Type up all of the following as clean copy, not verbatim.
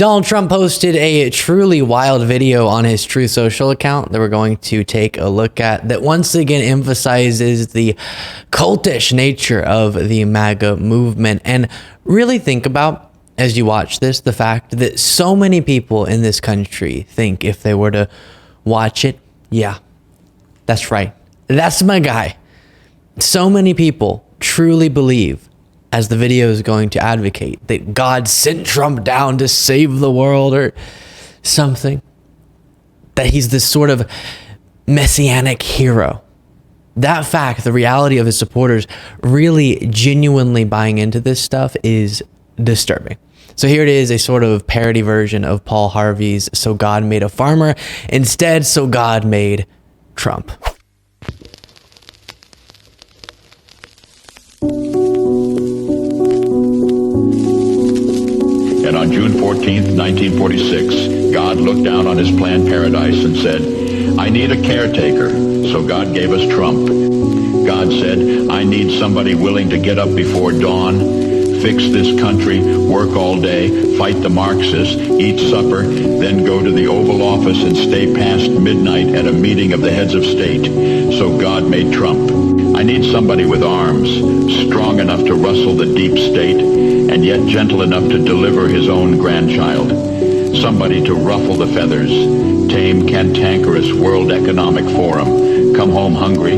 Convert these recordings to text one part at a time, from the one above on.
Donald Trump posted a truly wild video on his Truth Social account that we're going to take a look at that once again emphasizes the cultish nature of the MAGA movement. And really think about, as you watch this, the fact that so many people in this country think if they were to watch it, yeah, that's right, that's my guy. So many people truly believe, as the video is going to advocate, that God sent Trump down to save the world or something. That he's this sort of messianic hero. That fact, the reality of his supporters really genuinely buying into this stuff is disturbing. So here it is, a sort of parody version of Paul Harvey's "So God Made a Farmer." Instead, "So God Made Trump." And on June 14th, 1946, God looked down on his planned paradise and said, "I need a caretaker." So God gave us Trump. God said, "I need somebody willing to get up before dawn, fix this country, work all day, fight the Marxists, eat supper, then go to the Oval Office and stay past midnight at a meeting of the heads of state." So God made Trump. "I need somebody with arms, strong enough to rustle the deep state, and yet gentle enough to deliver his own grandchild. Somebody to ruffle the feathers, tame cantankerous World Economic Forum, come home hungry,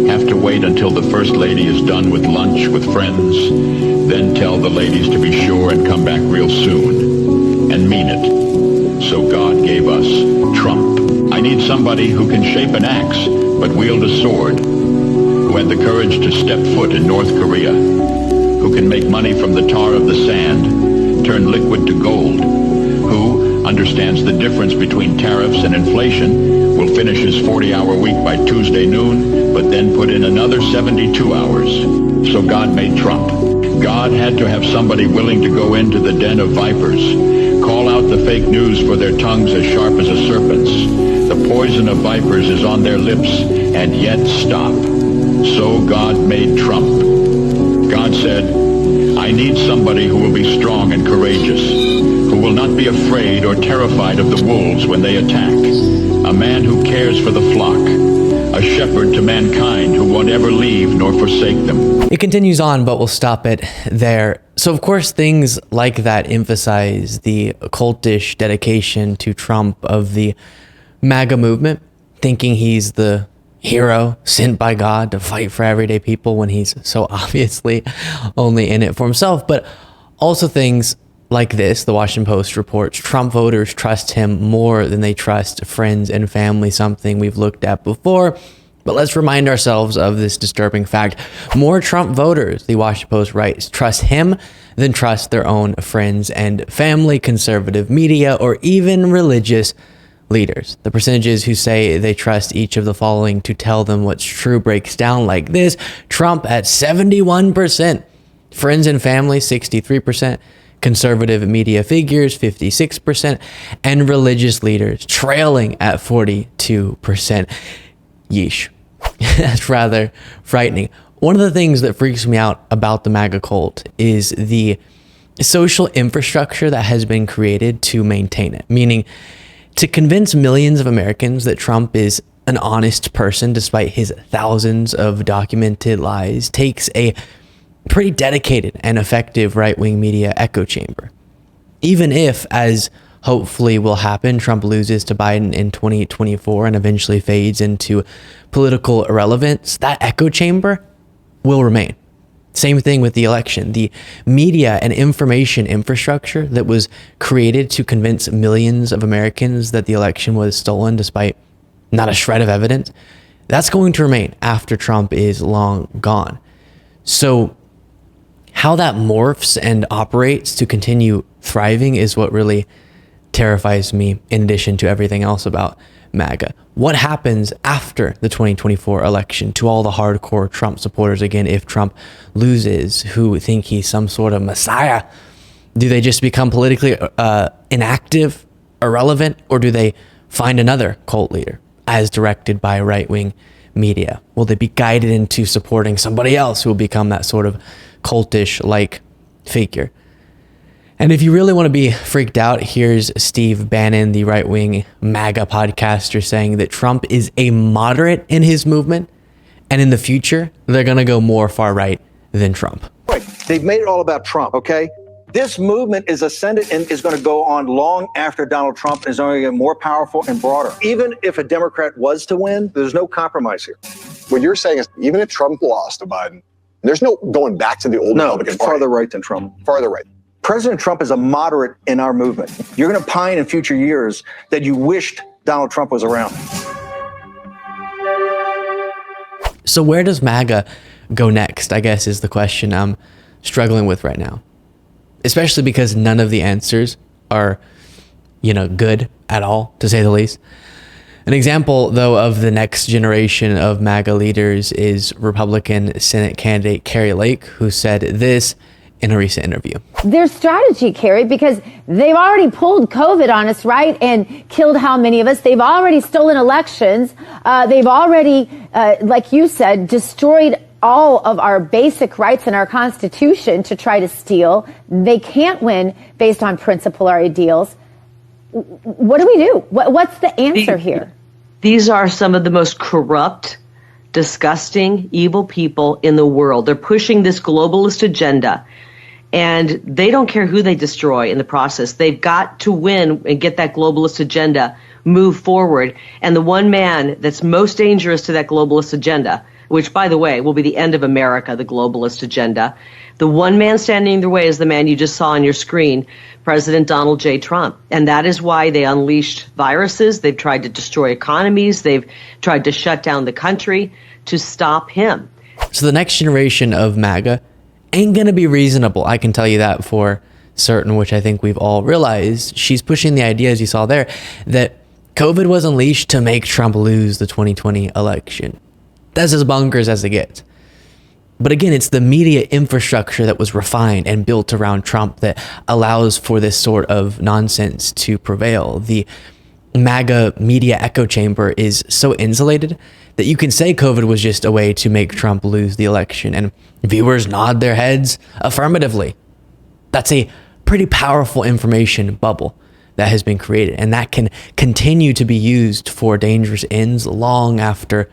have to wait until the First Lady is done with lunch with friends, then tell the ladies to be sure and come back real soon, and mean it." So God gave us Trump. "I need somebody who can shape an axe, but wield a sword, who had the courage to step foot in North Korea, who can make money from the tar of the sand, turn liquid to gold, who understands the difference between tariffs and inflation, will finish his 40-hour week by Tuesday noon, but then put in another 72 hours. So God made Trump. God had to have somebody willing to go into the den of vipers, call out the fake news for their tongues as sharp as a serpent's. The poison of vipers is on their lips, and yet stop. So God made Trump. God said, "I need somebody who will be strong and courageous, who will not be afraid or terrified of the wolves when they attack, a man who cares for the flock, a shepherd to mankind who won't ever leave nor forsake them." It continues on, but we'll stop it there. So, of course, things like that emphasize the cultish dedication to Trump of the MAGA movement, thinking he's the hero sent by God to fight for everyday people when he's so obviously only in it for himself. But also things like this, the Washington Post reports, Trump voters trust him more than they trust friends and family, something we've looked at before. But let's remind ourselves of this disturbing fact. More Trump voters, the Washington Post writes, trust him than trust their own friends and family, conservative media, or even religious leaders. The percentages who say they trust each of the following to tell them what's true breaks down like this. Trump at 71%, friends and family 63%, conservative media figures 56%, and religious leaders trailing at 42%. Yeesh. That's rather frightening. One of the things that freaks me out about the MAGA cult is the social infrastructure that has been created to maintain it, meaning to convince millions of Americans that Trump is an honest person despite his thousands of documented lies takes a pretty dedicated and effective right-wing media echo chamber. Even if, as hopefully will happen, Trump loses to Biden in 2024 and eventually fades into political irrelevance, that echo chamber will remain. Same thing with the election. The media and information infrastructure that was created to convince millions of Americans that the election was stolen despite not a shred of evidence, that's going to remain after Trump is long gone. So how that morphs and operates to continue thriving is what really terrifies me, in addition to everything else about MAGA. What happens after the 2024 election to all the hardcore Trump supporters again if Trump loses, who think he's some sort of messiah? Do they just become politically inactive, irrelevant, or do they find another cult leader as directed by right-wing media? Will they be guided into supporting somebody else who will become that sort of cultish-like figure? And if you really want to be freaked out, here's Steve Bannon, the right-wing MAGA podcaster, saying that Trump is a moderate in his movement, and in the future, they're going to go more far right than Trump. Right. They've made it all about Trump, okay? This movement is ascendant and is going to go on long after Donald Trump is only get more powerful and broader. Even if a Democrat was to win, there's no compromise here. What you're saying is even if Trump lost to Biden, there's no going back to the old Republican Party. Farther right than Trump. Farther right. President Trump is a moderate in our movement. You're going to pine in future years that you wished Donald Trump was around. So where does MAGA go next, I guess, is the question I'm struggling with right now. Especially because none of the answers are, good at all, to say the least. An example, though, of the next generation of MAGA leaders is Republican Senate candidate Carrie Lake, who said this in a recent interview. Their strategy, Carrie, because they've already pulled COVID on us, right? And killed how many of us? They've already stolen elections. They've already, like you said, destroyed all of our basic rights in our Constitution to try to steal. They can't win based on principle or ideals. What do we do? What's the answer here? These are some of the most corrupt, disgusting, evil people in the world. They're pushing this globalist agenda, and they don't care who they destroy in the process. They've got to win and get that globalist agenda move forward. And the one man that's most dangerous to that globalist agenda, which, by the way, will be the end of America, the globalist agenda, the one man standing in their way is the man you just saw on your screen, President Donald J. Trump. And that is why they unleashed viruses. They've tried to destroy economies. They've tried to shut down the country to stop him. So the next generation of MAGA ain't going to be reasonable. I can tell you that for certain, which I think we've all realized. She's pushing the idea, as you saw there, that COVID was unleashed to make Trump lose the 2020 election. That's as bonkers as it gets. But again, it's the media infrastructure that was refined and built around Trump that allows for this sort of nonsense to prevail. The MAGA media echo chamber is so insulated that you can say COVID was just a way to make Trump lose the election, and viewers nod their heads affirmatively. That's a pretty powerful information bubble that has been created, and that can continue to be used for dangerous ends long after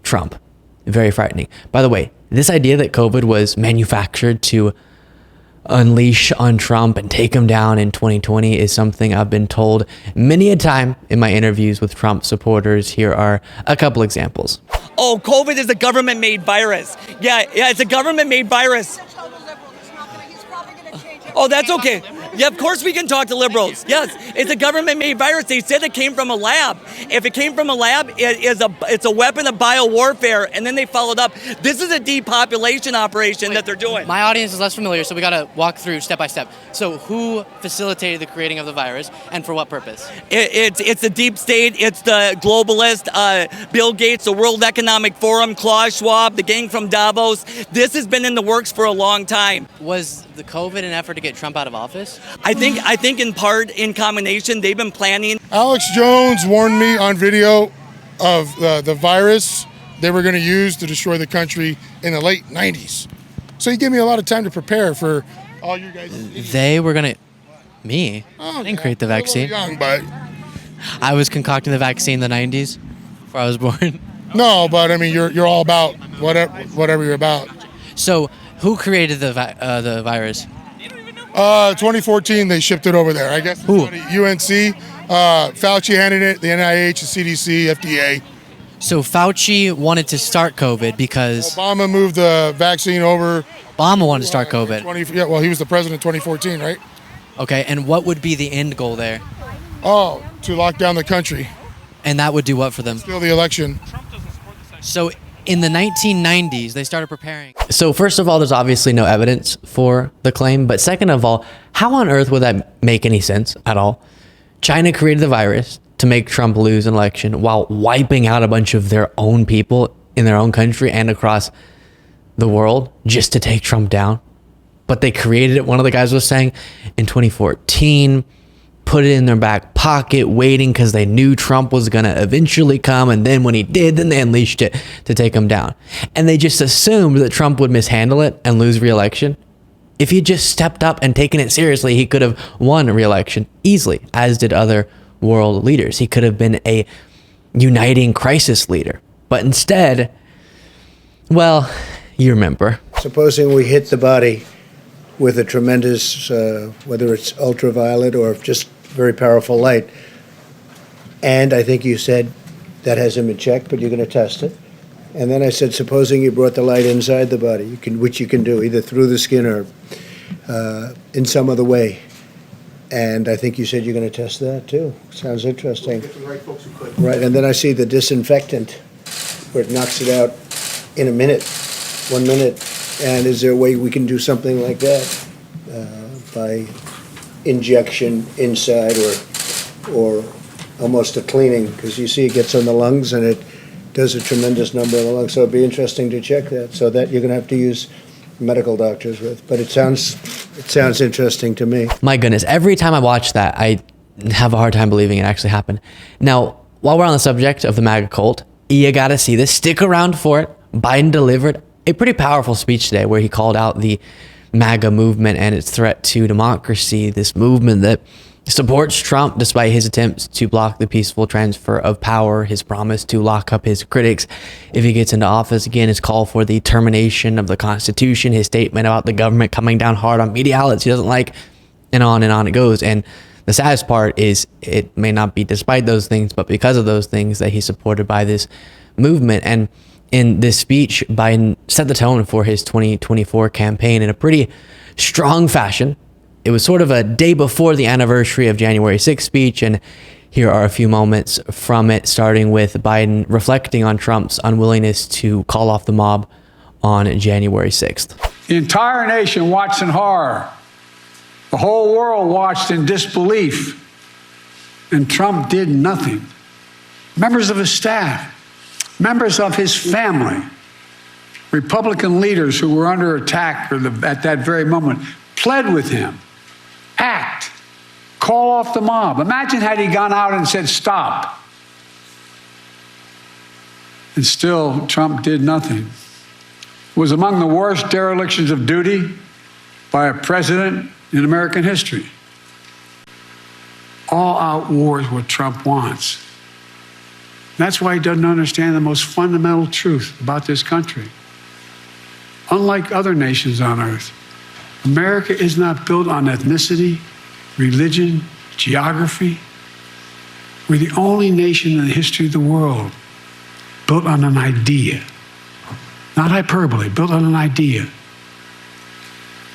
Trump. Very frightening. By the way, this idea that COVID was manufactured to unleash on Trump and take him down in 2020 is something I've been told many a time in my interviews with Trump supporters. Here are a couple examples. Oh, COVID is a government-made virus. Yeah, it's a government-made virus. Oh, that's okay. Yeah, of course we can talk to liberals. Yes, it's a government-made virus. They said it came from a lab. If it came from a lab, it's a weapon of biowarfare. And then they followed up. This is a depopulation operation that they're doing. My audience is less familiar, so we got to walk through step by step. So who facilitated the creating of the virus, and for what purpose? It's the deep state. It's the globalist, Bill Gates, the World Economic Forum, Klaus Schwab, the gang from Davos. This has been in the works for a long time. Was the COVID an effort to get Trump out of office? I think in part, in combination, they've been planning. Alex Jones warned me on video of the virus they were going to use to destroy the country in the late 90s. So he gave me a lot of time to prepare for all you guys. They were going to... Me? Oh, I didn't create the vaccine. Young, but I was concocting the vaccine in the 90s before I was born. No, but I mean, you're all about whatever you're about. So who created the virus? 2014, they shipped it over there. I guess Who? UNC, Fauci handed it, the NIH, the CDC, FDA. So Fauci wanted to start COVID because... Obama moved the vaccine over. Obama wanted to start COVID. He was the president in 2014, right? Okay, and what would be the end goal there? Oh, to lock down the country. And that would do what for them? Steal the election. So in the 1990s, they started preparing. So first of all, there's obviously no evidence for the claim. But second of all, how on earth would that make any sense at all? China created the virus to make Trump lose an election while wiping out a bunch of their own people in their own country and across the world just to take Trump down. But they created it, one of the guys was saying, in 2014, put it in their back pocket, waiting because they knew Trump was going to eventually come. And then when he did, then they unleashed it to take him down. And they just assumed that Trump would mishandle it and lose re-election. If he just stepped up and taken it seriously, he could have won re-election easily, as did other world leaders. He could have been a uniting crisis leader. But instead, well, you remember. Supposing we hit the body with a tremendous, whether it's ultraviolet or just very powerful light, and I think you said that has him in check, but you're going to test it. And then I said, supposing you brought the light inside the body, which you can do either through the skin or in some other way. And I think you said you're going to test that too. Sounds interesting. Right, and then I see the disinfectant where it knocks it out in a minute, 1 minute. And is there a way we can do something like that by injection inside or almost a cleaning? Because you see it gets on the lungs and it does a tremendous number in the lungs. So it'd be interesting to check that. So that you're going to have to use medical doctors with. But it sounds interesting to me. My goodness, every time I watch that, I have a hard time believing it actually happened. Now, while we're on the subject of the MAGA cult, you got to see this. Stick around for it. Biden delivered a pretty powerful speech today where he called out the MAGA movement and its threat to democracy, this movement that supports Trump despite his attempts to block the peaceful transfer of power, his promise to lock up his critics if he gets into office again, his call for the termination of the Constitution, his statement about the government coming down hard on media outlets he doesn't like, and on it goes. And the saddest part is it may not be despite those things, but because of those things that he's supported by this movement. And in this speech, Biden set the tone for his 2024 campaign in a pretty strong fashion. It was sort of a day before the anniversary of January 6th speech, and here are a few moments from it, starting with Biden reflecting on Trump's unwillingness to call off the mob on January 6th. The entire nation watched in horror. The whole world watched in disbelief, and Trump did nothing. Members of his staff, members of his family, Republican leaders who were under attack at that very moment pled with him. Act. Call off the mob. Imagine had he gone out and said, stop. And still, Trump did nothing. It was among the worst derelictions of duty by a president in American history. All-out war is what Trump wants. That's why he doesn't understand the most fundamental truth about this country. Unlike other nations on earth, America is not built on ethnicity, religion, geography. We're the only nation in the history of the world built on an idea. Not hyperbole, built on an idea.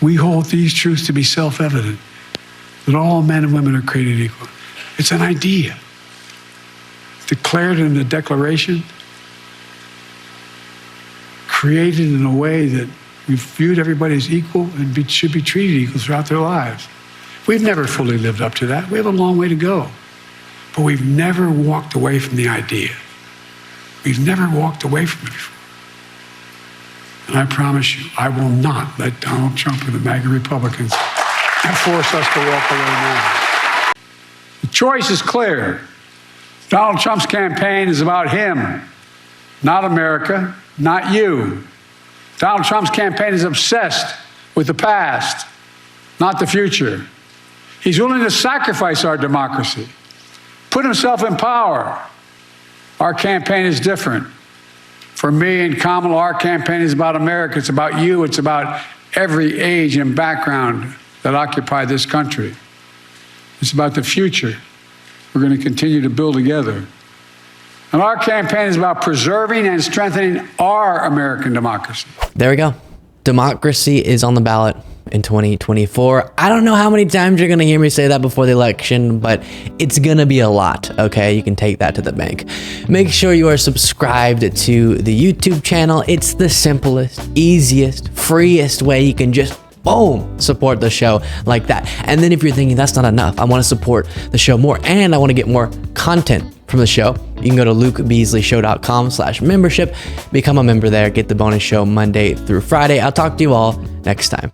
We hold these truths to be self-evident, that all men and women are created equal. It's an idea. Declared in the Declaration, created in a way that we've viewed everybody as equal and should be treated equal throughout their lives. We've never fully lived up to that. We have a long way to go. But we've never walked away from the idea. We've never walked away from it before. And I promise you, I will not let Donald Trump and the MAGA Republicans force us to walk away now. The choice is clear. Donald Trump's campaign is about him, not America, not you. Donald Trump's campaign is obsessed with the past, not the future. He's willing to sacrifice our democracy, put himself in power. Our campaign is different. For me and Kamala, our campaign is about America. It's about you. It's about every age and background that occupy this country. It's about the future we're going to continue to build together. And our campaign is about preserving and strengthening our American democracy. There we go. Democracy is on the ballot in 2024. I don't know how many times you're going to hear me say that before the election, but it's going to be a lot, okay? You can take that to the bank. Make sure you are subscribed to the YouTube channel. It's the simplest, easiest, freest way you can just boom, support the show like that. And then if you're thinking that's not enough, I want to support the show more and I want to get more content from the show, you can go to lukebeasleyshow.com/membership, become a member there, get the bonus show Monday through Friday. I'll talk to you all next time.